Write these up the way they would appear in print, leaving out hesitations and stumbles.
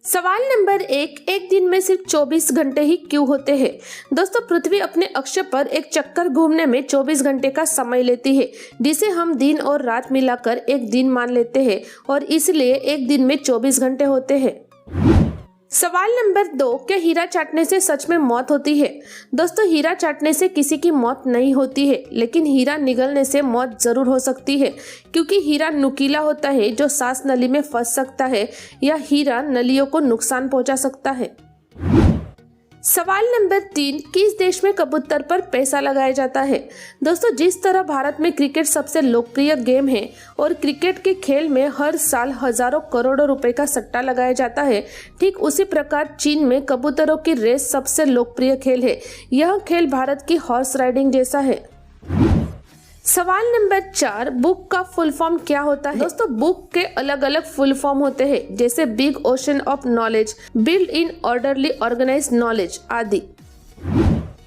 सवाल नंबर एक दिन में सिर्फ 24 घंटे ही क्यों होते हैं। दोस्तों, पृथ्वी अपने अक्ष पर एक चक्कर घूमने में 24 घंटे का समय लेती है, जिसे हम दिन और रात मिलाकर एक दिन मान लेते हैं और इसलिए एक दिन में 24 घंटे होते हैं। सवाल नंबर 2, क्या हीरा चाटने से सच में मौत होती है। दोस्तों, हीरा चाटने से किसी की मौत नहीं होती है, लेकिन हीरा निगलने से मौत जरूर हो सकती है, क्योंकि हीरा नुकीला होता है जो सांस नली में फंस सकता है या हीरा नलियों को नुकसान पहुंचा सकता है। सवाल नंबर 3, किस देश में कबूतर पर पैसा लगाया जाता है। दोस्तों, जिस तरह भारत में क्रिकेट सबसे लोकप्रिय गेम है और क्रिकेट के खेल में हर साल हजारों करोड़ों रुपए का सट्टा लगाया जाता है, ठीक उसी प्रकार चीन में कबूतरों की रेस सबसे लोकप्रिय खेल है। यह खेल भारत की हॉर्स राइडिंग जैसा है। सवाल नंबर 4, बुक का फुल फॉर्म क्या होता है। दोस्तों, बुक के अलग अलग फुल फॉर्म होते हैं, जैसे big ocean of knowledge, build in orderly organized knowledge आदि।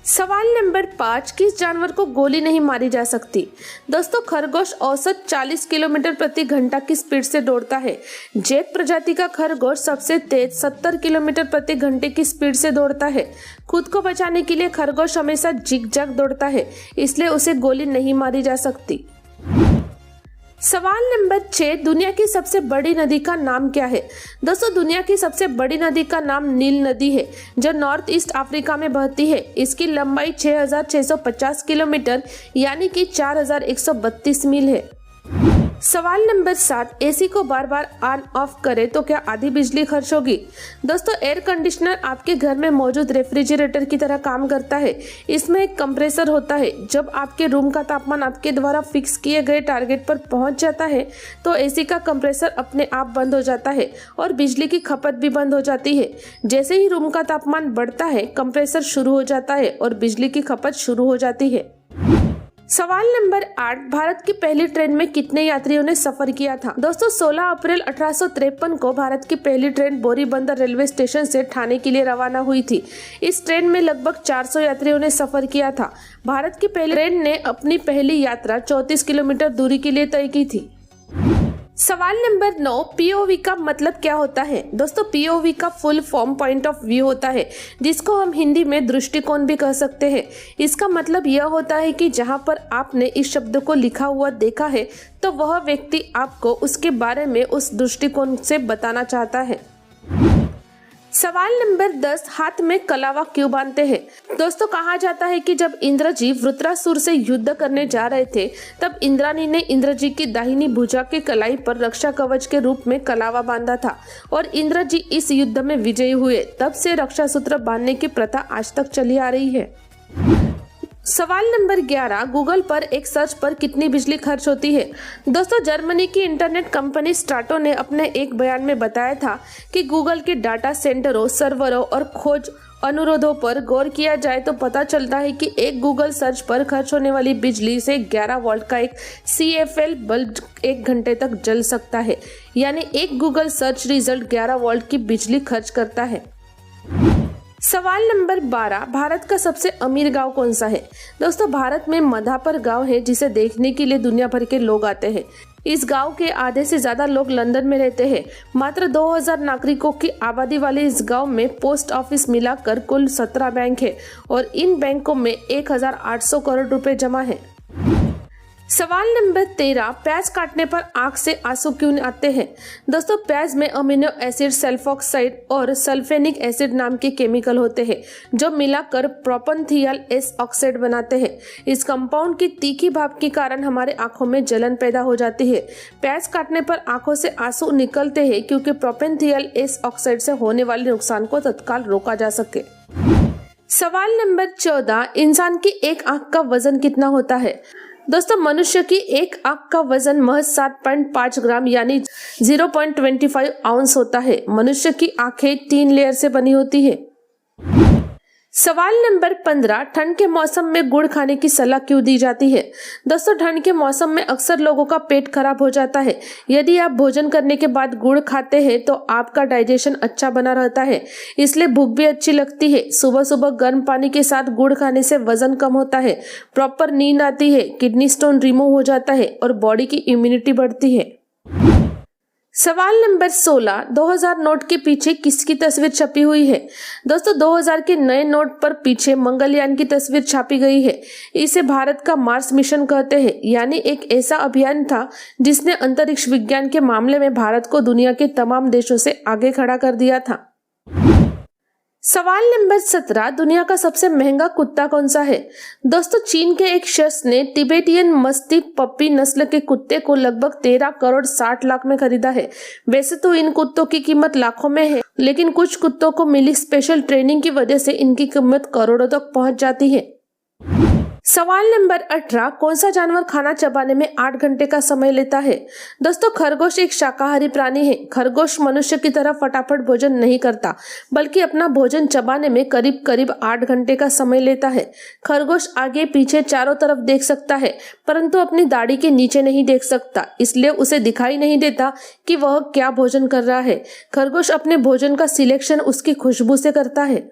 सवाल नंबर 5, किस जानवर को गोली नहीं मारी जा सकती। दोस्तों, खरगोश औसत 40 किलोमीटर प्रति घंटा की स्पीड से दौड़ता है। जैक प्रजाति का खरगोश सबसे तेज 70 किलोमीटर प्रति घंटे की स्पीड से दौड़ता है। खुद को बचाने के लिए खरगोश हमेशा जिग-जैग दौड़ता है, इसलिए उसे गोली नहीं मारी जा सकती। सवाल नंबर 6, दुनिया की सबसे बड़ी नदी का नाम क्या है। दोस्तों, दुनिया की सबसे बड़ी नदी का नाम नील नदी है, जो नॉर्थ ईस्ट अफ्रीका में बहती है। इसकी लंबाई 6650 किलोमीटर यानी कि 4132 मील है। सवाल नंबर 7, एसी को बार बार ऑन ऑफ करें तो क्या आधी बिजली खर्च होगी। दोस्तों, एयर कंडीशनर आपके घर में मौजूद रेफ्रिजरेटर की तरह काम करता है। इसमें एक कंप्रेसर होता है। जब आपके रूम का तापमान आपके द्वारा फिक्स किए गए टारगेट पर पहुंच जाता है तो एसी का कंप्रेसर अपने आप बंद हो जाता है और बिजली की खपत भी बंद हो जाती है। जैसे ही रूम का तापमान बढ़ता है, कंप्रेसर शुरू हो जाता है और बिजली की खपत शुरू हो जाती है। सवाल नंबर 8, भारत की पहली ट्रेन में कितने यात्रियों ने सफर किया था। दोस्तों, 16 अप्रैल 1853 को भारत की पहली ट्रेन बोरीबंदर रेलवे स्टेशन से ठाणे के लिए रवाना हुई थी। इस ट्रेन में लगभग 400 यात्रियों ने सफर किया था। भारत की पहली ट्रेन ने अपनी पहली यात्रा 34 किलोमीटर दूरी के लिए तय की थी। सवाल नंबर 9, पीओवी का मतलब क्या होता है। दोस्तों, पीओवी का full form point of view होता है, जिसको हम हिंदी में दृष्टिकोण भी कह सकते हैं। इसका मतलब यह होता है कि जहां पर आपने इस शब्द को लिखा हुआ देखा है तो वह व्यक्ति आपको उसके बारे में उस दृष्टिकोण से बताना चाहता है। सवाल नंबर 10, हाथ में कलावा क्यों बांधते हैं। दोस्तों, कहा जाता है कि जब इंद्र जी वृत्रासुर से युद्ध करने जा रहे थे, तब इंद्राणी ने इंद्र जी की दाहिनी भुजा के कलाई पर रक्षा कवच के रूप में कलावा बांधा था और इंद्र जी इस युद्ध में विजयी हुए। तब से रक्षा सूत्र बांधने की प्रथा आज तक चली आ रही है। सवाल नंबर 11, गूगल पर एक सर्च पर कितनी बिजली खर्च होती है। दोस्तों, जर्मनी की इंटरनेट कंपनी स्ट्राटो ने अपने एक बयान में बताया था कि गूगल के डाटा सेंटरों, सर्वरों और खोज अनुरोधों पर गौर किया जाए तो पता चलता है कि एक गूगल सर्च पर खर्च होने वाली बिजली से 11 वोल्ट का एक CFL बल्ब 1 घंटे तक जल सकता है, यानी एक गूगल सर्च रिजल्ट 11 वोल्ट की बिजली खर्च करता है। सवाल नंबर 12, भारत का सबसे अमीर गांव कौन सा है। दोस्तों, भारत में मधापर गांव है, जिसे देखने के लिए दुनिया भर के लोग आते हैं। इस गांव के आधे से ज्यादा लोग लंदन में रहते हैं। मात्र 2000 नागरिकों की आबादी वाले इस गांव में पोस्ट ऑफिस मिलाकर कुल 17 बैंक है और इन बैंकों में 1800 करोड़ रुपए जमा है। सवाल नंबर 13, प्याज काटने पर आंख से आंसू क्यों आते हैं। दोस्तों, प्याज में अमीनो एसिड, सल्फोक्साइड और सल्फेनिक एसिड नाम के केमिकल होते हैं, जो मिलाकर प्रोपेनथियल एस ऑक्साइड बनाते हैं। इस कंपाउंड की तीखी भाप के कारण हमारे आंखों में जलन पैदा हो जाती है। प्याज काटने पर आंखों से आंसू निकलते हैं क्योंकि प्रोपेनथियल एस ऑक्साइड से होने वाले नुकसान को तत्काल रोका जा सके। सवाल नंबर 14, इंसान की एक आंख का वजन कितना होता है। दोस्तों, मनुष्य की एक आंख का वजन महज 7.5 ग्राम यानी 0.25 आउंस होता है। मनुष्य की आंखें 3 लेयर से बनी होती है। सवाल नंबर 15, ठंड के मौसम में गुड़ खाने की सलाह क्यों दी जाती है। दोस्तों, ठंड के मौसम में अक्सर लोगों का पेट खराब हो जाता है। यदि आप भोजन करने के बाद गुड़ खाते हैं तो आपका डाइजेशन अच्छा बना रहता है, इसलिए भूख भी अच्छी लगती है। सुबह सुबह गर्म पानी के साथ गुड़ खाने से वजन कम होता है, प्रॉपर नींद आती है, किडनी स्टोन रिमूव हो जाता है और बॉडी की इम्यूनिटी बढ़ती है। सवाल नंबर 16, 2000 नोट के पीछे किसकी तस्वीर छपी हुई है? दोस्तों 2000 के नए नोट पर पीछे मंगलयान की तस्वीर छापी गई है। इसे भारत का मार्स मिशन कहते हैं, यानी एक ऐसा अभियान था जिसने अंतरिक्ष विज्ञान के मामले में भारत को दुनिया के तमाम देशों से आगे खड़ा कर दिया था। सवाल नंबर 17, दुनिया का सबसे महंगा कुत्ता कौन सा है? दोस्तों चीन के एक शख्स ने तिबेटियन मस्टिफ पप्पी नस्ल के कुत्ते को लगभग 13 करोड़ 60 लाख में खरीदा है। वैसे तो इन कुत्तों की कीमत लाखों में है, लेकिन कुछ कुत्तों को मिली स्पेशल ट्रेनिंग की वजह से इनकी कीमत करोड़ों तक पहुंच जाती है। सवाल नंबर 18, कौन सा जानवर खाना चबाने में 8 घंटे का समय लेता है? दोस्तों खरगोश एक शाकाहारी प्राणी है। खरगोश मनुष्य की तरह फटाफट भोजन नहीं करता, बल्कि अपना भोजन चबाने में करीब करीब 8 घंटे का समय लेता है। खरगोश आगे पीछे चारों तरफ देख सकता है, परंतु अपनी दाढ़ी के नीचे नहीं देख सकता, इसलिए उसे दिखाई नहीं देता कि वह क्या भोजन कर रहा है। खरगोश अपने भोजन का सिलेक्शन उसकी खुशबू से करता है।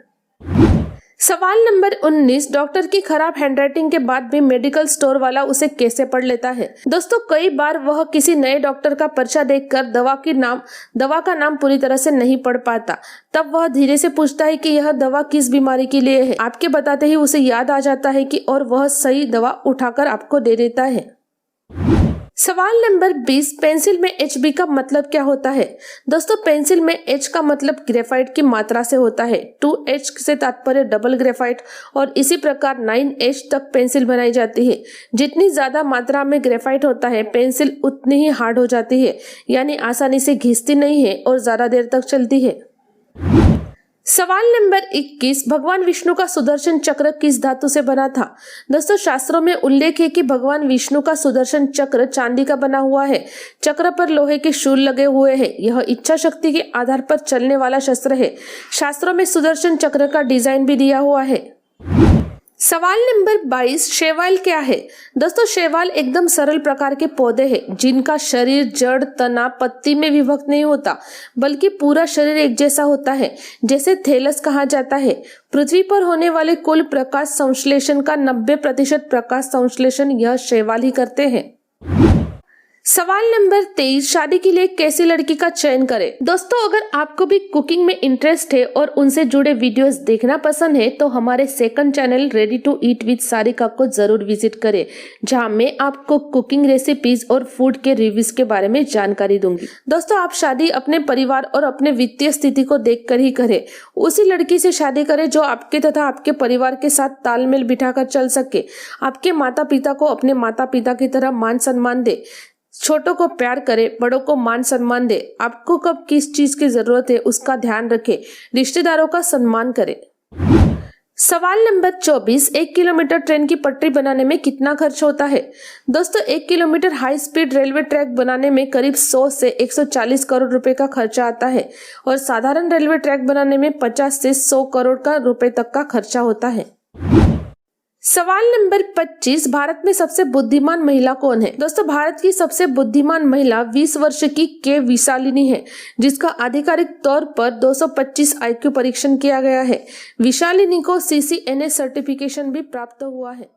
सवाल नंबर 19, डॉक्टर की खराब हैंडराइटिंग के बाद भी मेडिकल स्टोर वाला उसे कैसे पढ़ लेता है? दोस्तों कई बार वह किसी नए डॉक्टर का पर्चा देखकर दवा का नाम पूरी तरह से नहीं पढ़ पाता। तब वह धीरे से पूछता है कि यह दवा किस बीमारी के लिए है। आपके बताते ही उसे याद आ जाता है कि और वह सही दवा उठाकर आपको दे देता है। सवाल नंबर 20, पेंसिल में HB का मतलब क्या होता है? दोस्तों पेंसिल में H का मतलब ग्रेफाइट की मात्रा से होता है। 2H से तात्पर्य डबल ग्रेफाइट और इसी प्रकार 9H तक पेंसिल बनाई जाती है। जितनी ज्यादा मात्रा में ग्रेफाइट होता है पेंसिल उतनी ही हार्ड हो जाती है, यानी आसानी से घिसती नहीं है और ज्यादा देर तक चलती है। सवाल नंबर 21, भगवान विष्णु का सुदर्शन चक्र किस धातु से बना था? दोस्तों शास्त्रों में उल्लेख है कि भगवान विष्णु का सुदर्शन चक्र चांदी का बना हुआ है। चक्र पर लोहे के शूल लगे हुए हैं। यह इच्छा शक्ति के आधार पर चलने वाला शस्त्र है। शास्त्रों में सुदर्शन चक्र का डिजाइन भी दिया हुआ है। सवाल नंबर 22, शैवाल क्या है? दोस्तों शैवाल एकदम सरल प्रकार के पौधे हैं जिनका शरीर जड़, तना, पत्ती में विभक्त नहीं होता, बल्कि पूरा शरीर एक जैसा होता है, जैसे थैलस कहा जाता है। पृथ्वी पर होने वाले कुल प्रकाश संश्लेषण का 90% प्रकाश संश्लेषण यह शैवाल ही करते हैं। सवाल नंबर 23, शादी के लिए कैसी लड़की का चयन करें? दोस्तों अगर आपको भी कुकिंग में इंटरेस्ट है और उनसे जुड़े वीडियोस देखना पसंद है तो हमारे second channel ready to eat with Sarika को जरूर विजिट करें, जहां मैं आपको कुकिंग रेसिपीज और फूड के रिव्यूज के बारे में जानकारी दूंगी। दोस्तों आप शादी अपने परिवार और अपने वित्तीय स्थिति को देखकर ही करें। उसी लड़की से शादी करें जो आपके तथा आपके परिवार के साथ तालमेल बिठाकर चल सके, आपके माता पिता को अपने माता पिता की तरह मान सम्मान दे, छोटों को प्यार करे, बड़ों को मान सम्मान दे, आपको कब किस चीज की जरूरत है उसका ध्यान रखे, रिश्तेदारों का सम्मान करे। सवाल नंबर 24, 1 किलोमीटर ट्रेन की पटरी बनाने में कितना खर्च होता है? दोस्तों 1 kilometre high speed railway track बनाने में करीब 100 से 140 करोड़ रुपए का खर्चा आता है और साधारण रेलवे ट्रैक बनाने में 50 से 100 करोड़ का रुपए तक का खर्चा होता है। सवाल नंबर 25, भारत में सबसे बुद्धिमान महिला कौन है? दोस्तों भारत की सबसे बुद्धिमान महिला 20 वर्ष की के विशालिनी है, जिसका आधिकारिक तौर पर 225 IQ परीक्षण किया गया है। विशालिनी को CCNA सर्टिफिकेशन भी प्राप्त हुआ है।